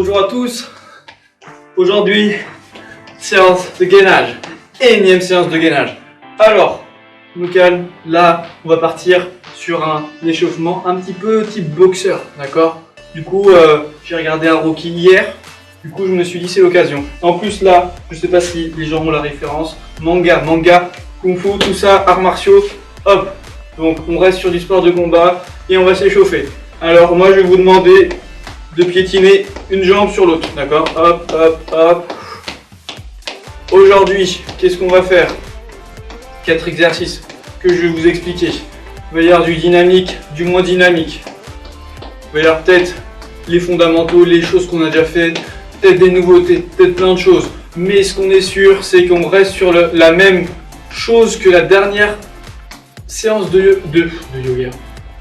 Bonjour à tous. Aujourd'hui, séance de gainage. Énième séance de gainage. Alors, je me calme. Là, on va partir sur un échauffement un petit peu type boxeur, d'accord? Du coup, j'ai regardé un Rocky hier. Du coup, je me suis dit c'est l'occasion. En plus, là, je sais pas si les gens ont la référence. Manga, kung fu, tout ça, arts martiaux. Hop. Donc, on reste sur du sport de combat et on va s'échauffer. Alors, moi, je vais vous demander de piétiner une jambe sur l'autre, d'accord? Hop, hop, hop. Aujourd'hui, qu'est-ce qu'on va faire? 4 exercices que je vais vous expliquer. Il va y avoir du dynamique, du moins dynamique. Il va y avoir peut-être les fondamentaux, les choses qu'on a déjà faites, peut-être des nouveautés, peut-être plein de choses. Mais ce qu'on est sûr, c'est qu'on reste sur la même chose que la dernière séance de yoga.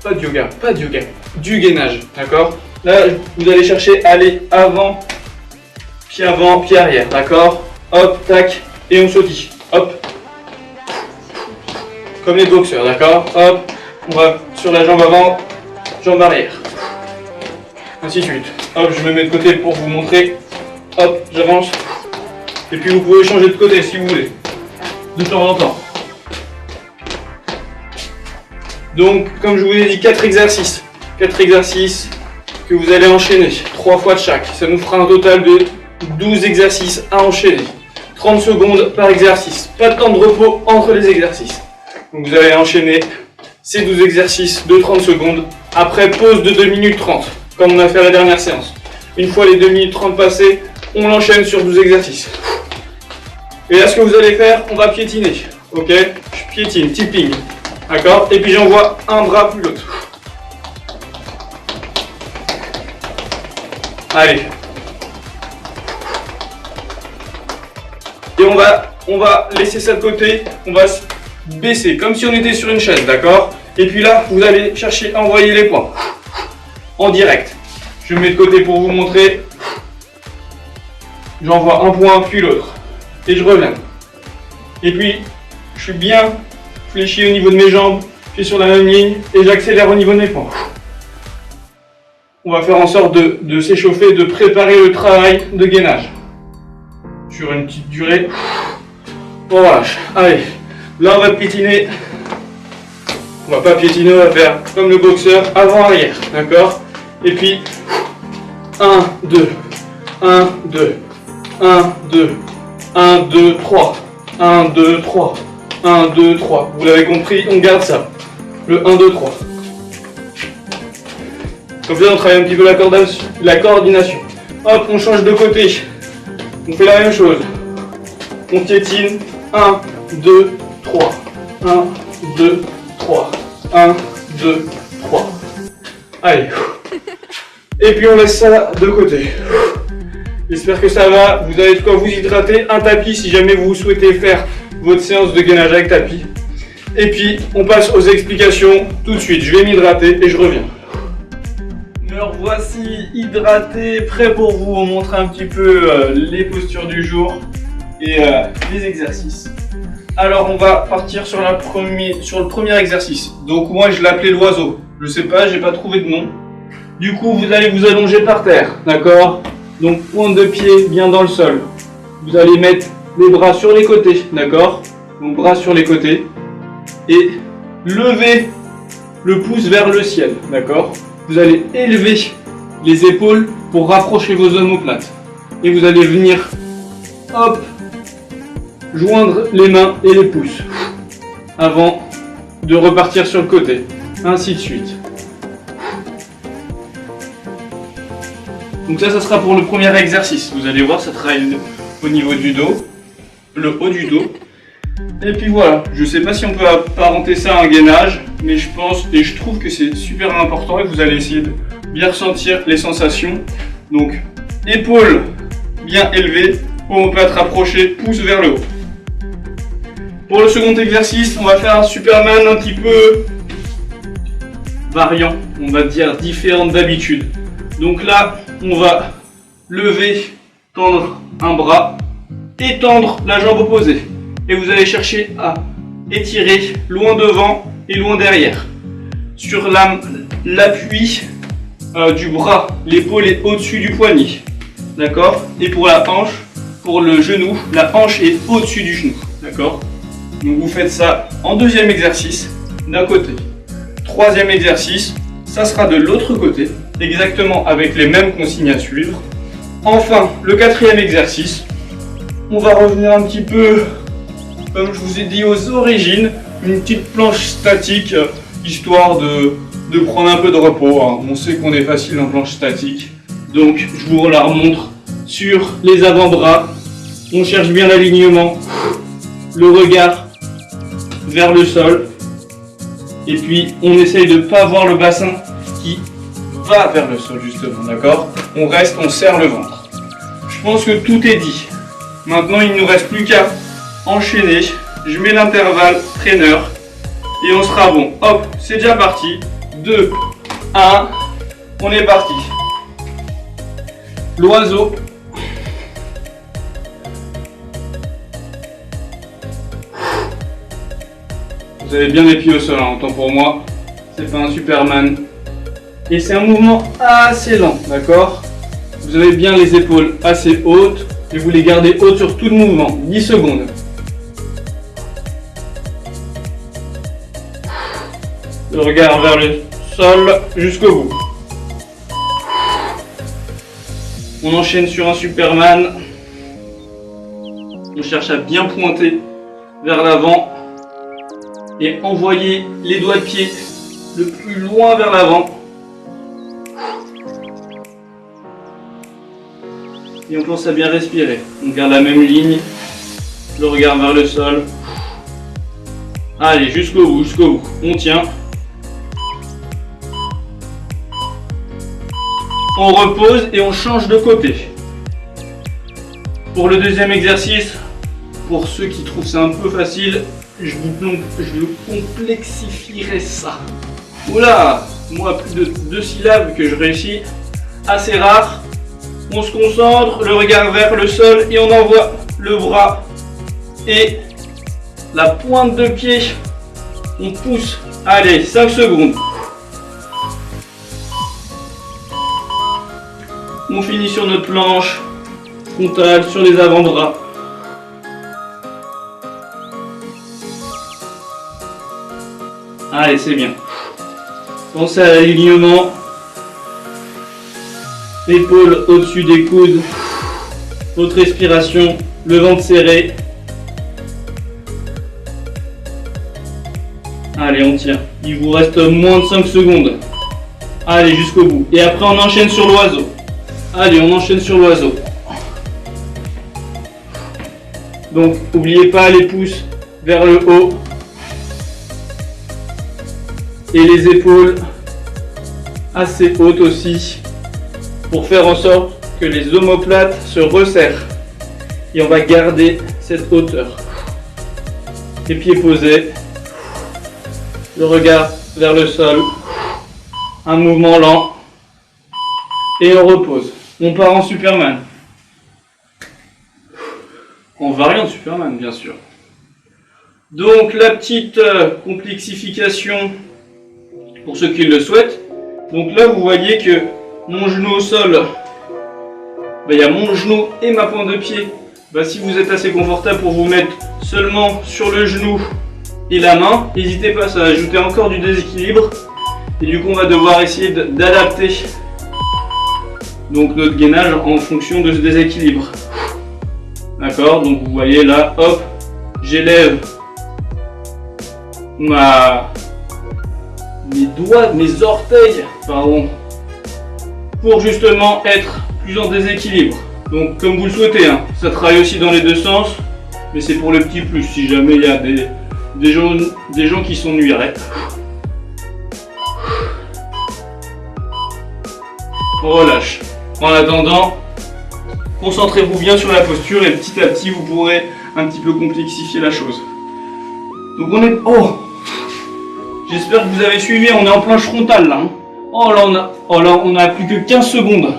Pas de yoga, du gainage, d'accord? Là, vous allez chercher à aller avant, pied arrière, d'accord? Hop, tac, et on sautille, hop. Comme les boxeurs, d'accord? Hop, on va sur la jambe avant, jambe arrière. Ainsi de suite. Hop, je me mets de côté pour vous montrer. Hop, j'avance. Et puis vous pouvez changer de côté si vous voulez, de temps en temps. Donc, comme je vous l'ai dit, 4 exercices. 4 exercices que vous allez enchaîner, 3 fois de chaque. Ça nous fera un total de 12 exercices à enchaîner. 30 secondes par exercice. Pas de temps de repos entre les exercices. Donc vous allez enchaîner ces 12 exercices de 30 secondes. Après, pause de 2 minutes 30, comme on a fait la dernière séance. Une fois les 2 minutes 30 passées, on l'enchaîne sur 12 exercices. Et là, ce que vous allez faire, on va piétiner. Ok? Je piétine, tipping. D'accord? Et puis j'envoie un bras plus l'autre. Allez. Et on va laisser ça de côté. On va se baisser, comme si on était sur une chaise, d'accord? Et puis là, vous allez chercher à envoyer les points. En direct. Je me mets de côté pour vous montrer. J'envoie un point, puis l'autre. Et je reviens. Et puis, je suis bien fléchi au niveau de mes jambes. Je suis sur la même ligne. Et j'accélère au niveau de mes points. On va faire en sorte de s'échauffer, de préparer le travail de gainage. Sur une petite durée. On relâche. Allez. Là, on va piétiner. On va pas piétiner, on va faire comme le boxeur, avant-arrière. D'accord? Et puis, 1, 2, 1, 2, 1, 2, 1, 2, 3, 1, 2, 3, 1, 2, 3. Vous l'avez compris, on garde ça. Le 1, 2, 3. Comme ça, on travaille un petit peu la coordination. Hop, on change de côté. On fait la même chose. On piétine. 1, 2, 3. 1, 2, 3. 1, 2, 3. Allez. Et puis on laisse ça de côté. J'espère que ça va. Vous avez de quoi vous hydrater. Un tapis si jamais vous souhaitez faire votre séance de gainage avec tapis. Et puis on passe aux explications tout de suite. Je vais m'hydrater et je reviens. Alors voici hydraté, prêt pour vous montrer un petit peu les postures du jour et les exercices. Alors on va partir sur le premier exercice. Donc moi je l'appelais l'oiseau. Je sais pas, j'ai pas trouvé de nom. Du coup vous allez vous allonger par terre, d'accord? Donc pointe de pied bien dans le sol. Vous allez mettre les bras sur les côtés, d'accord? Donc bras sur les côtés. Et lever le pouce vers le ciel, d'accord? Vous allez élever les épaules pour rapprocher vos omoplates. Et vous allez venir, hop, joindre les mains et les pouces. Avant de repartir sur le côté. Ainsi de suite. Donc ça sera pour le premier exercice. Vous allez voir, ça travaille au niveau du dos, le haut du dos. Et puis voilà, je ne sais pas si on peut apparenter ça à un gainage, mais je pense et je trouve que c'est super important et vous allez essayer de bien ressentir les sensations. Donc, épaules bien élevées, omoplate rapprochée, pouce vers le haut. Pour le second exercice, on va faire un Superman un petit peu variant, on va dire différent d'habitude. Donc là, on va lever, tendre un bras, étendre la jambe opposée. Et vous allez chercher à étirer loin devant et loin derrière. Sur l'appui du bras, l'épaule est au-dessus du poignet. d'accord? Et pour la hanche, pour le genou, la hanche est au-dessus du genou, d'accord? Donc vous faites ça en deuxième exercice, d'un côté. Troisième exercice, ça sera de l'autre côté, exactement avec les mêmes consignes à suivre. Enfin, le quatrième exercice, on va revenir un petit peu, comme je vous ai dit, aux origines, une petite planche statique, histoire de prendre un peu de repos, hein. On sait qu'on est facile en planche statique, donc je vous la remontre sur les avant-bras. On cherche bien l'alignement, le regard vers le sol, et puis on essaye de ne pas voir le bassin qui va vers le sol justement, d'accord? On reste, on serre le ventre. Je pense que tout est dit. Maintenant il ne nous reste plus qu'à enchaîner. Je mets l'intervalle trainer et on sera bon. Hop, c'est déjà parti. 2, 1, on est parti. L'oiseau. Vous avez bien les pieds au sol, hein, autant pour moi. C'est pas un Superman. Et c'est un mouvement assez lent, d'accord? Vous avez bien les épaules assez hautes et vous les gardez hautes sur tout le mouvement. 10 secondes. Le regard vers le sol jusqu'au bout. On enchaîne sur un Superman. On cherche à bien pointer vers l'avant et envoyer les doigts de pied le plus loin vers l'avant. Et on pense à bien respirer. On garde la même ligne, le regard vers le sol. Allez, jusqu'au bout, jusqu'au bout. On tient. On repose et on change de côté. Pour le deuxième exercice, pour ceux qui trouvent ça un peu facile, je vous complexifierai ça. Oula, moi plus de 2 syllabes que je réussis, assez rare. On se concentre, le regard vers le sol et on envoie le bras et la pointe de pied. On pousse. Allez, 5 secondes. On finit sur notre planche frontale, sur les avant-bras. Allez, c'est bien. Pensez à l'alignement. Épaules au-dessus des coudes. Votre respiration, le ventre serré. Allez, on tient. Il vous reste moins de 5 secondes. Allez, jusqu'au bout. Et après, on enchaîne sur l'oiseau. Allez, on enchaîne sur l'oiseau. Donc, n'oubliez pas les pouces vers le haut. Et les épaules assez hautes aussi. Pour faire en sorte que les omoplates se resserrent. Et on va garder cette hauteur. Les pieds posés. Le regard vers le sol. Un mouvement lent. Et on repose. On part en Superman. En variant de Superman, bien sûr. Donc, la petite complexification pour ceux qui le souhaitent. Donc là, vous voyez que mon genou au sol, il y a mon genou et ma pointe de pied. Si vous êtes assez confortable pour vous mettre seulement sur le genou et la main, n'hésitez pas, ça va ajouter encore du déséquilibre. Et du coup, on va devoir essayer d'adapter donc notre gainage en fonction de ce déséquilibre. D'accord? Donc vous voyez là, hop, j'élève mes doigts, mes orteils, pardon, pour justement être plus en déséquilibre. Donc comme vous le souhaitez, hein, ça travaille aussi dans les deux sens, mais c'est pour le petit plus, si jamais il y a des gens qui s'ennuieraient. On relâche. En attendant, concentrez-vous bien sur la posture et petit à petit vous pourrez un petit peu complexifier la chose. Donc on est... Oh, j'espère que vous avez suivi, on est en planche frontale là. Hein. Oh là on a plus que 15 secondes.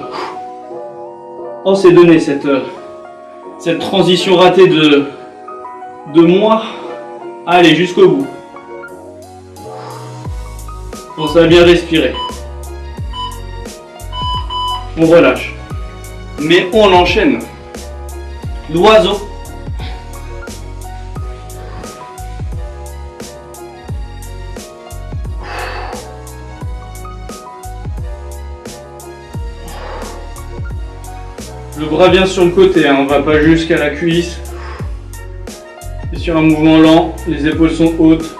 Oh, c'est donné cette transition ratée de moi. Allez, jusqu'au bout. Pensez à bien respirer. On relâche. Mais on enchaîne. L'oiseau. Le bras bien sur le côté, hein. On ne va pas jusqu'à la cuisse. Et sur un mouvement lent, les épaules sont hautes.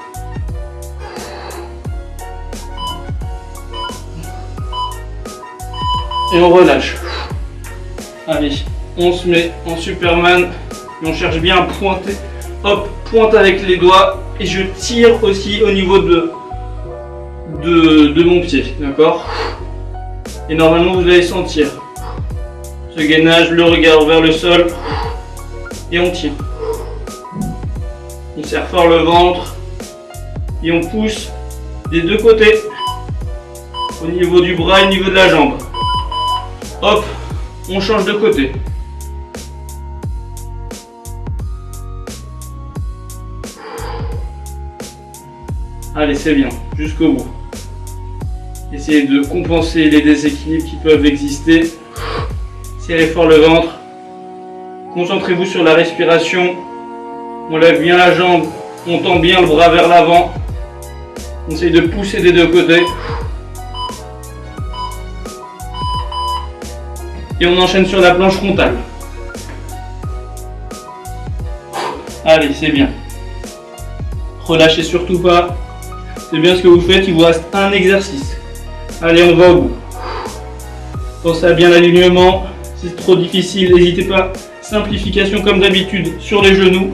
Et on relâche. Allez, on se met en Superman et on cherche bien à pointer. Hop, pointe avec les doigts et je tire aussi au niveau de mon pied, d'accord? Et normalement vous allez sentir ce gainage, le regard vers le sol et on tient. On serre fort le ventre et on pousse des deux côtés au niveau du bras et au niveau de la jambe. Hop, on change de côté. Allez, c'est bien, jusqu'au bout. Essayez de compenser les déséquilibres qui peuvent exister. Serrez fort le ventre. Concentrez-vous sur la respiration. On lève bien la jambe, on tend bien le bras vers l'avant. On essaye de pousser des deux côtés. Et on enchaîne sur la planche frontale. Allez, c'est bien. Relâchez surtout pas. C'est bien ce que vous faites, il vous reste un exercice. Allez, on va au bout. Pensez à bien l'alignement. Si c'est trop difficile, n'hésitez pas. Simplification comme d'habitude sur les genoux.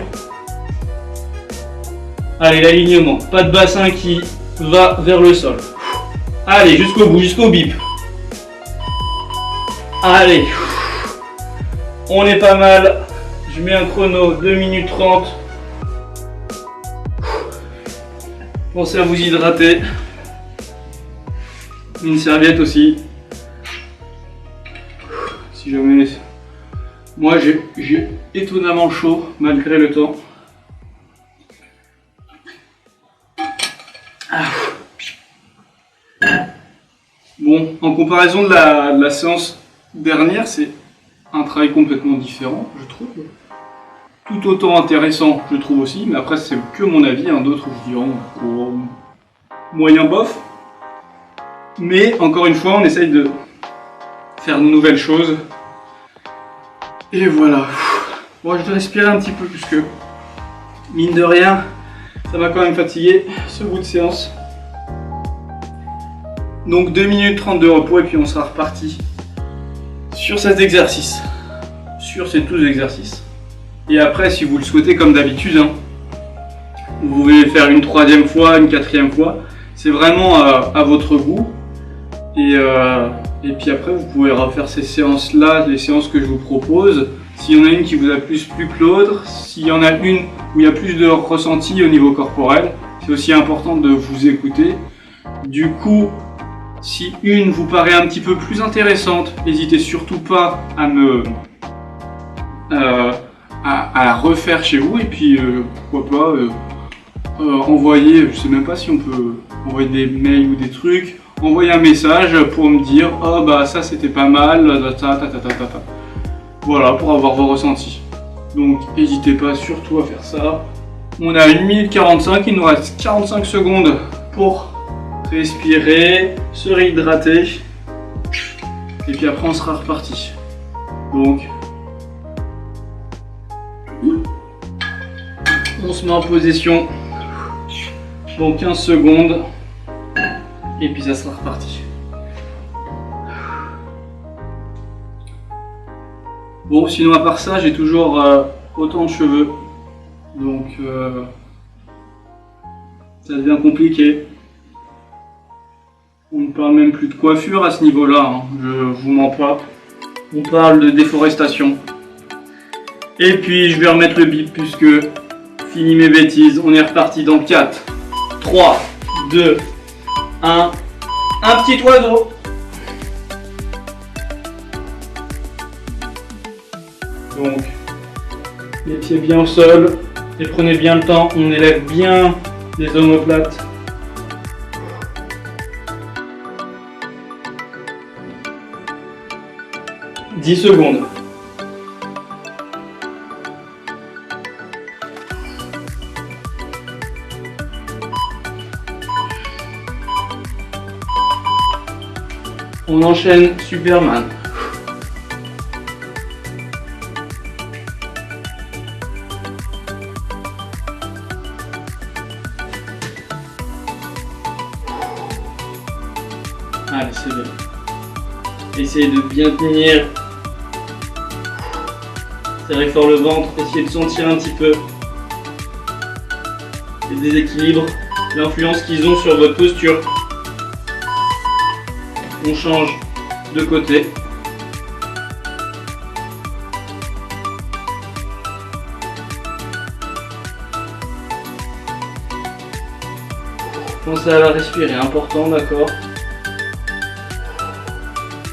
Allez, l'alignement. Pas de bassin qui va vers le sol. Allez, jusqu'au bout, jusqu'au bip. Allez. On est pas mal. Je mets un chrono, 2 minutes 30. Pensez à vous hydrater. Une serviette aussi. Si jamais... Moi j'ai étonnamment chaud malgré le temps. Bon, en comparaison de la séance dernière, c'est un travail complètement différent, je trouve. Tout autant intéressant, je trouve aussi, mais après c'est que mon avis, hein, d'autres je dirais moyen bof. Mais encore une fois, on essaye de faire de nouvelles choses. Et voilà. Bon, je vais respirer un petit peu puisque, mine de rien, ça m'a quand même fatigué ce bout de séance. Donc 2 minutes 30 de repos et puis on sera reparti sur cet exercice. Sur ces 12 exercices. Et après, si vous le souhaitez, comme d'habitude, hein, vous pouvez faire une 3e fois, une 4e fois. C'est vraiment à votre goût. Et puis après, vous pouvez refaire ces séances-là, les séances que je vous propose. S'il y en a une qui vous a plus plu que l'autre, s'il y en a une où il y a plus de ressenti au niveau corporel, c'est aussi important de vous écouter. Du coup, si une vous paraît un petit peu plus intéressante, n'hésitez surtout pas à à la refaire chez vous. Et puis, pourquoi pas envoyer, je sais même pas si on peut envoyer des mails ou des trucs, envoyer un message pour me dire « Oh bah ça c'était pas mal, Voilà, pour avoir vos ressentis. Donc n'hésitez pas surtout à faire ça. On a 1 minute 45, il nous reste 45 secondes pour respirer, se réhydrater. Et puis après on sera reparti. Donc on se met en position dans 15 secondes. Et puis ça sera reparti. Bon, sinon à part ça, j'ai toujours autant de cheveux. Donc ça devient compliqué. On ne parle même plus de coiffure à ce niveau-là, hein. Je vous mens pas. On parle de déforestation. Et puis je vais remettre le bip puisque fini mes bêtises. On est reparti dans 4, 3, 2, 1 petit oiseau. Donc, les pieds bien au sol. Et prenez bien le temps. On élève bien les omoplates. 10 secondes. On enchaîne Superman. Allez, c'est bien. Essayez de bien tenir. Serrez fort le ventre. Essayez de sentir un petit peu les déséquilibres, l'influence qu'ils ont sur votre posture. On change de côté. Pensez à la respirer, important, d'accord?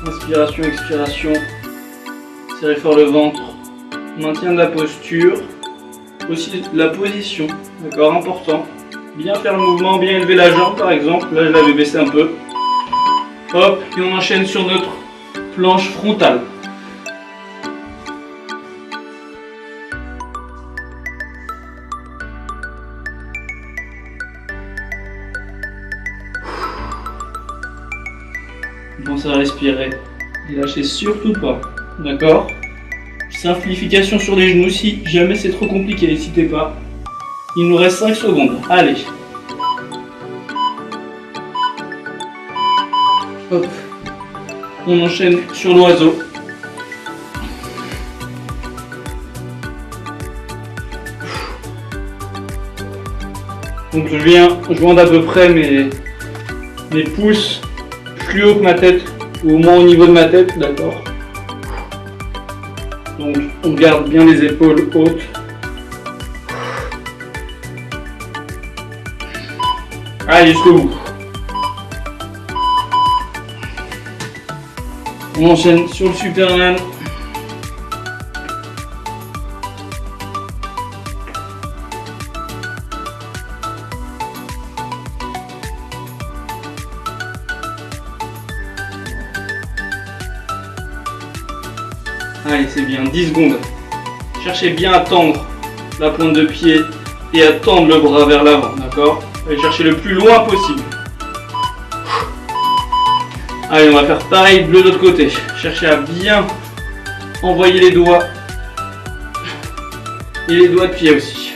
Inspiration, expiration. Serrez fort le ventre. Maintien de la posture. Aussi la position, d'accord? Important. Bien faire le mouvement, bien élever la jambe par exemple. Là, je l'avais baissé un peu. Hop, et on enchaîne sur notre planche frontale. Pensez à respirer. Ne lâchez surtout pas. D'accord? Simplification sur les genoux. Si jamais c'est trop compliqué, n'hésitez pas. Il nous reste 5 secondes. Allez. Hop. On enchaîne sur l'oiseau. Donc je viens joindre à peu près mes pouces plus haut que ma tête, ou au moins au niveau de ma tête, d'accord? Donc on garde bien les épaules hautes. Allez, jusqu'au bout. On enchaîne sur le Superman. Allez, c'est bien, 10 secondes. Cherchez bien à tendre la pointe de pied et à tendre le bras vers l'avant, d'accord? Allez chercher le plus loin possible. Allez, on va faire pareil de l'autre côté. Cherchez à bien envoyer les doigts et les doigts de pied aussi.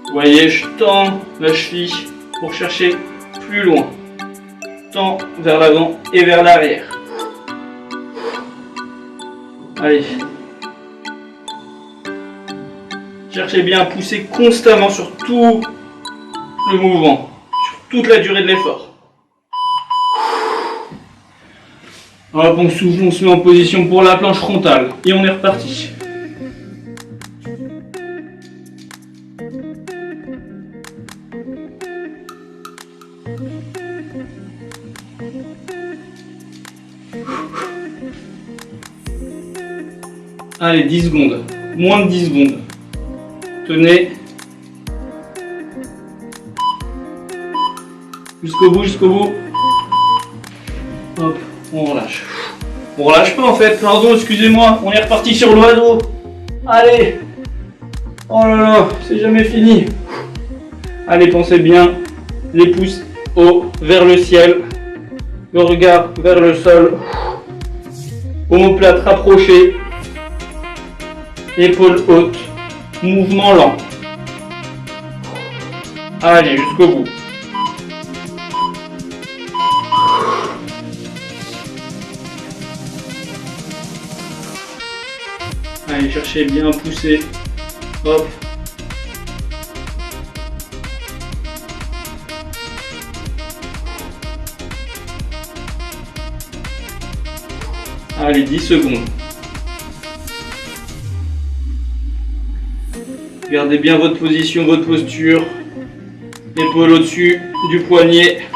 Vous voyez, je tends la cheville pour chercher plus loin. Tends vers l'avant et vers l'arrière. Allez. Cherchez bien à pousser constamment sur tout le mouvement, sur toute la durée de l'effort. Hop, on souffle, on se met en position pour la planche frontale et on est reparti. Allez, 10 secondes, moins de 10 secondes. Tenez. Jusqu'au bout, jusqu'au bout. Hop, on relâche. On relâche pas en fait, pardon, excusez-moi, on est reparti sur l'oiseau. Allez. Oh là là, c'est jamais fini. Allez, pensez bien, les pouces haut vers le ciel, le regard vers le sol, omoplate rapprochée, épaules hautes, mouvement lent. Allez, jusqu'au bout. Allez, cherchez bien à pousser. Hop. Allez, 10 secondes. Gardez bien votre position, votre posture. Épaule au-dessus du poignet.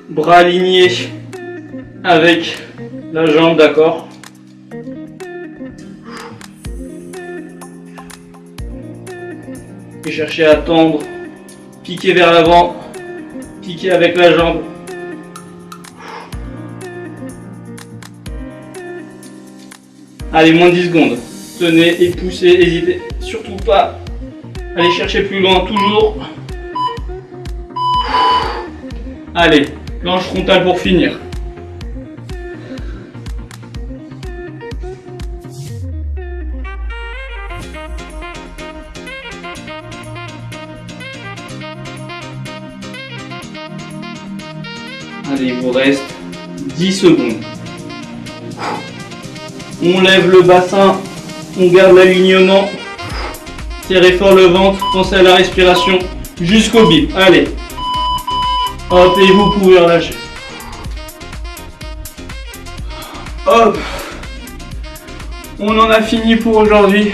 Bras alignés avec la jambe, d'accord? Et cherchez à tendre, piquer vers l'avant, piquer avec la jambe. Allez, moins de 10 secondes. Tenez et poussez, n'hésitez surtout pas. Allez chercher plus loin, toujours. Allez, planche frontale pour finir. Allez, il vous reste 10 secondes. On lève le bassin, on garde l'alignement. Serrez fort le ventre, pensez à la respiration jusqu'au bip. Allez. Hop, et vous pouvez relâcher. Hop. On en a fini pour aujourd'hui.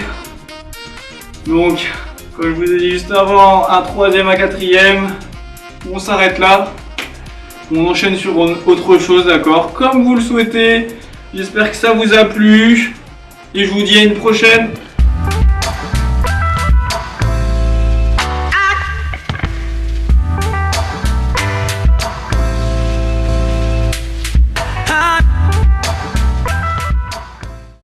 Donc, comme je vous ai dit juste avant, un troisième, un quatrième. On s'arrête là. On enchaîne sur autre chose, d'accord? Comme vous le souhaitez. J'espère que ça vous a plu. Et je vous dis à une prochaine.